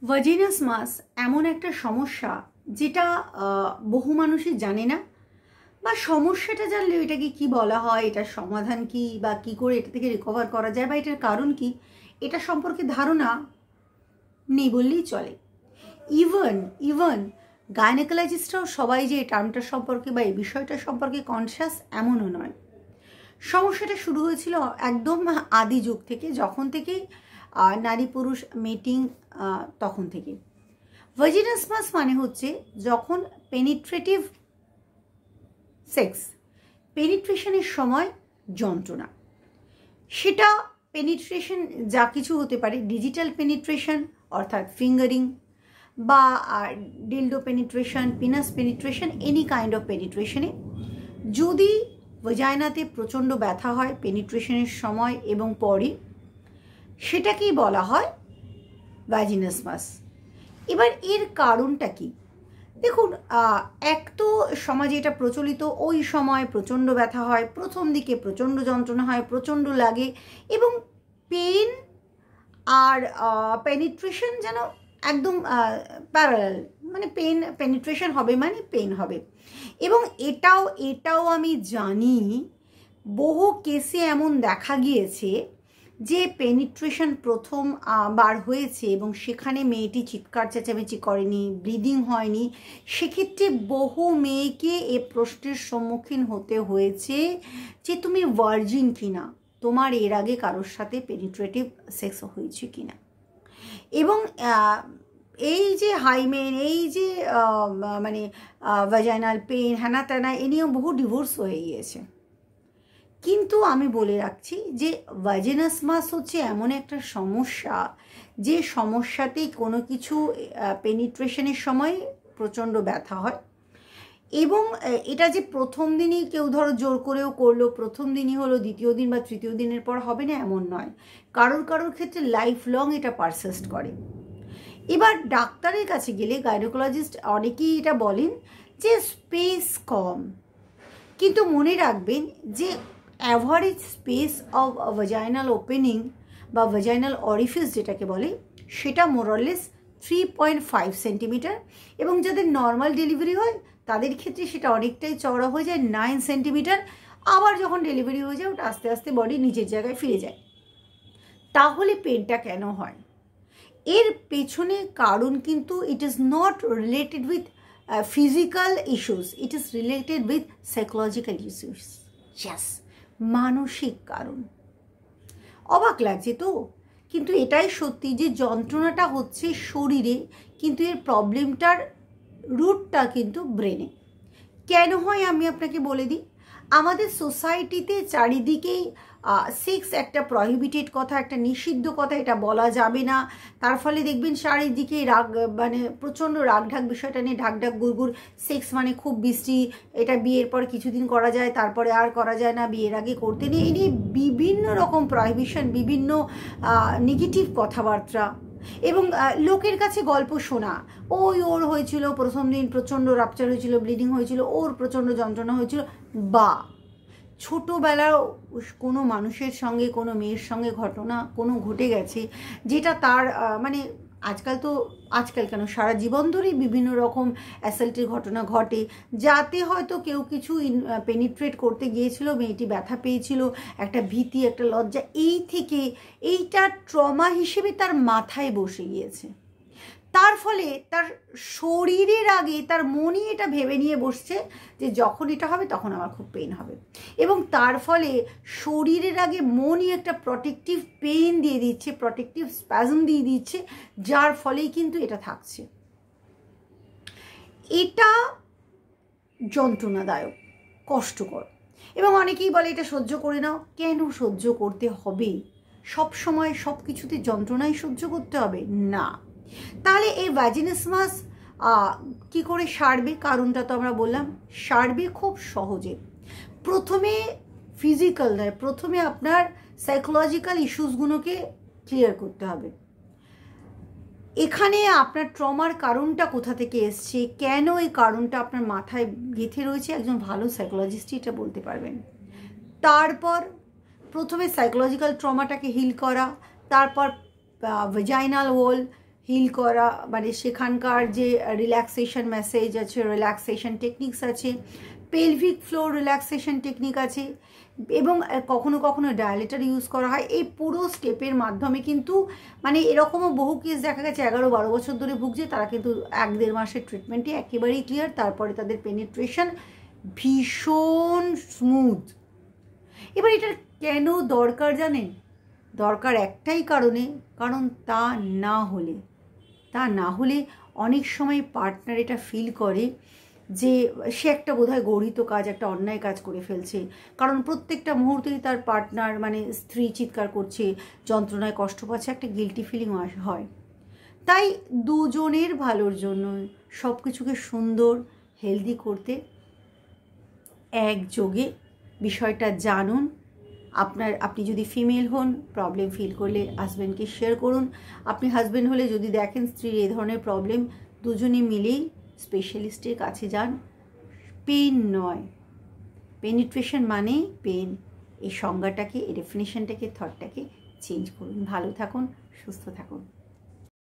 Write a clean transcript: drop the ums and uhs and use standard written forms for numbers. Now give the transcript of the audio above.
ভাজিনাস মাস এমন একটা সমস্যা যেটা বহু মানুষই জানে না, বা সমস্যাটা জানলেও এটাকে কি বলা হয়, এটার সমাধান কি, বা কি করে এটা থেকে রিকভার করা যায়, বা এটার কারণ কি, এটা সম্পর্কে ধারণা নেই বললেই চলে। ইভেন গাইনোকোলজিস্টরাও সবাই যে এই টার্মটা সম্পর্কে বা এই বিষয়টা সম্পর্কে কনসিয়াস এমনও নয়। সমস্যাটা শুরু হয়েছিল একদম আদি যুগ থেকে, যখন থেকে নারী পুরুষ মিটিং, তখন থেকে। ভাজিনাস মাস মানে হচ্ছে যখন পেনিট্রেটিভ সেক্স, পেনিট্রেশনের সময় যন্ত্রণা। সেটা পেনিট্রেশন যা কিছু হতে পারে, ডিজিটাল পেনিট্রেশন অর্থাৎ ফিঙ্গারিং, বা dildo penetration, penis penetration, any kind of পেনিট্রেশনে যদি ভাজাইনাতে প্রচণ্ড ব্যথা হয় পেনিট্রেশনের সময় এবং পরে, সেটাকেই বলা হয় ভাজিনাস মাস। এবার এর কারণটা কি? দেখুন, এক তো সমাজে এটা প্রচলিত, ওই সময় প্রচণ্ড ব্যথা হয়, প্রথম দিকে প্রচণ্ড যন্ত্রণা হয়, প্রচণ্ড লাগে, এবং পেন আর পেনিট্রেশন যেন একদম প্যারালাল, মানে পেনিট্রেশন হবে মানে পেন হবে। এবং এটাও আমি জানি বহু কেসে এমন দেখা গিয়েছে যে পেনিট্রেশন প্রথম বার হয়েছে এবং সেখানে মেয়েটি চিৎকার চেঁচামেচি করেনি, ব্লিডিং হয়নি, সেক্ষেত্রে বহু মেয়েকে এ প্রশ্নের সম্মুখীন হতে হয়েছে যে তুমি ভার্জিন কিনা, তোমার এর আগে কারোর সাথে পেনিট্রেটিভ সেক্স হয়েছে কিনা। এবং এই যে হাইমেন, এই যে মানে ভাজাইনাল পেন, হ্যানা ত্যানা, এ নিয়েও বহু ডিভোর্স হয়ে গিয়েছে। কিন্তু আমি বলে রাখছি যে ভাজিনাস মাস হচ্ছে এমন একটা সমস্যা, যে সমস্যাতেই কোনো কিছু পেনিট্রেশনের সময় প্রচণ্ড ব্যথা হয়, এবং এটা যে প্রথম দিনই কেউ ধরো জোর করেও করলো, প্রথম দিনই হলো, দ্বিতীয় দিন বা তৃতীয় দিনের পর হবে না এমন নয়, কারোর ক্ষেত্রে লাইফ লং এটা পারসিস্ট করে। এবার ডাক্তারের কাছে গেলে গাইনোকোলজিস্ট অনেকেই এটা বলেন যে স্পেস কম, কিন্তু মনে রাখবেন যে অ্যাভারেজ স্পেস অফ ভাজাইনাল ওপেনিং বা ভাজাইনাল অরিফিস যেটাকে বলে, সেটা মোরলেস 3.5 সেন্টিমিটার, এবং যাদের নর্মাল ডেলিভারি হয় তাদের ক্ষেত্রে সেটা অনেকটাই চওড়া হয়ে যায় 9 সেন্টিমিটার। আবার যখন ডেলিভারি হয়ে যায় ওটা আস্তে আস্তে বডি নিজের জায়গায় ফিরে যায়। তাহলে পেনটা কেন হয়? এর পেছনে কারণ কিন্তু it is not related with physical issues, it is related with psychological issues, just মানসিক কারণ। অবাক লাগছে তো, কিন্তু এটাই সত্যি যে যন্ত্রণাটা হচ্ছে শরীরে, কিন্তু এর প্রবলেমটার রুটটা কিন্তু ব্রেনে। কেন হয় আমি আপনাকে বলে দিই। আমাদের সোসাইটিতে চারিদিকেই সেক্স একটা প্রহিবিটেড কথা, একটা নিষিদ্ধ কথা, এটা বলা যাবে না। তার ফলে দেখবেন চারিদিকে রাগ, মানে প্রচণ্ড রাগঢাক বিষয়টা নিয়ে ঢাকঢাক গুড়গুড়, সেক্স মানে খুব বিশ্রী, এটা বিয়ের পর কিছুদিন করা যায়, তারপরে আর করা যায় না, বিয়ের আগে করতে নেই, এই নিয়ে বিভিন্ন রকম প্রহিবিশন, বিভিন্ন নেগেটিভ কথাবার্তা, এবং লোকের কাছে গল্প শোনা, ওর হয়েছিল প্রথম দিন প্রচণ্ড রাপচার হয়েছিল, ব্লিডিং হয়েছিল, ওর প্রচণ্ড যন্ত্রণা হয়েছিল, বা ছোটোবেলার কোনো মানুষের সঙ্গে, কোনো মেয়ের সঙ্গে ঘটনা কোনো ঘটে গেছে, যেটা তার মানে আজকাল কেন সারা জীবন ধরেই বিভিন্ন রকম অ্যাসাল্টের ঘটনা ঘটে, যাতে হয়তো কেউ কিছু পেনিট্রেট করতে গিয়েছিল, মেয়েটি ব্যথা পেয়েছিল, একটা ভীতি, একটা লজ্জা, এই থেকে এইটা ট্রমা হিসেবে তার মাথায় বসে গিয়েছে। তার ফলে তার শরীরের আগে তার মনই এটা ভেবে নিয়ে বসছে যে যখন এটা হবে তখন আমার খুব পেন হবে, এবং তার ফলে শরীরের আগে মনই একটা প্রটেক্টিভ পেন দিয়ে দিচ্ছে, প্রটেক্টিভ স্প্যাজম দিয়ে দিচ্ছে, যার ফলেই কিন্তু এটা থাকছে। এটা যন্ত্রণাদায়ক, কষ্টকর, এবং অনেকেই বলে এটা সহ্য করে নাও। কেন সহ্য করতে হবে? সব সময় সব কিছুতে যন্ত্রণাই সহ্য করতে হবে না। তাহলে এই ভাজিনাস মাস কী করে সারবে? কারণটা তো আমরা বললাম, সারবে খুব সহজে। প্রথমে ফিজিক্যাল নয়, প্রথমে আপনার সাইকোলজিক্যাল ইস্যুসগুলোকে ক্লিয়ার করতে হবে। এখানে আপনার ট্রমার কারণটা কোথা থেকে এসছে, কেন এই কারণটা আপনার মাথায় গেঁথে রয়েছে, একজন ভালো সাইকোলজিস্টই এটা বলতে পারবেন। তারপর প্রথমে সাইকোলজিক্যাল ট্রমাটাকে হিল করা, তারপর ভাজাইনাল ওয়াল হিল করা, মানে সেখানকার যে রিল্যাক্সেশন ম্যাসেজ আছে, রিল্যাক্সেশন টেকনিক্স আছে, পেলভিক ফ্লোর রিল্যাক্সেশন টেকনিক আছে, এবং কখনো কখনো ডায়ালেটার ইউজ করা হয়। এই পুরো স্টেপের মাধ্যমে কিন্তু মানে এরকমও বহু কেস দেখা গেছে 11-12 বছর ধরে ভুগছে, তারা কিন্তু 1-1.5 মাসের ট্রিটমেন্টে একেবারেই ক্লিয়ার। তারপরে তাদের পেনিট্রেশন ভীষণ স্মুথ। এবার এটার কেন দরকার জানেন? দরকার একটাই কারণে, কারণ তা না হলে অনেক সময় পার্টনার এটা ফিল করে যে সে একটা বোধহয় গর্হিত কাজ, একটা অন্যায় কাজ করে ফেলছে। কারণ প্রত্যেকটা মুহূর্তেই তার পার্টনার মানে স্ত্রী চিৎকার করছে, যন্ত্রণায় কষ্ট পাচ্ছে, একটা গিল্টি ফিলিং হয়। তাই দুজনের ভালোর জন্য সব কিছুকে সুন্দর হেলদি করতে একযোগে বিষয়টা জানুন। আপনি যদি ফিমেল হন, প্রবলেম ফিল করলে হাজব্যান্ডকে শেয়ার করুন। আপনি হাজব্যান্ড হলে যদি দেখেন স্ত্রীর এই ধরনের প্রবলেম, দুজনে মিলেই স্পেশালিস্টের কাছে যান। পেন নয়, পেনিট্রেশন মানেই পেন। এই সংজ্ঞাটাকে, এই ডেফিনেশনটাকে, থটটাকে চেঞ্জ করুন। ভালো থাকুন, সুস্থ থাকুন।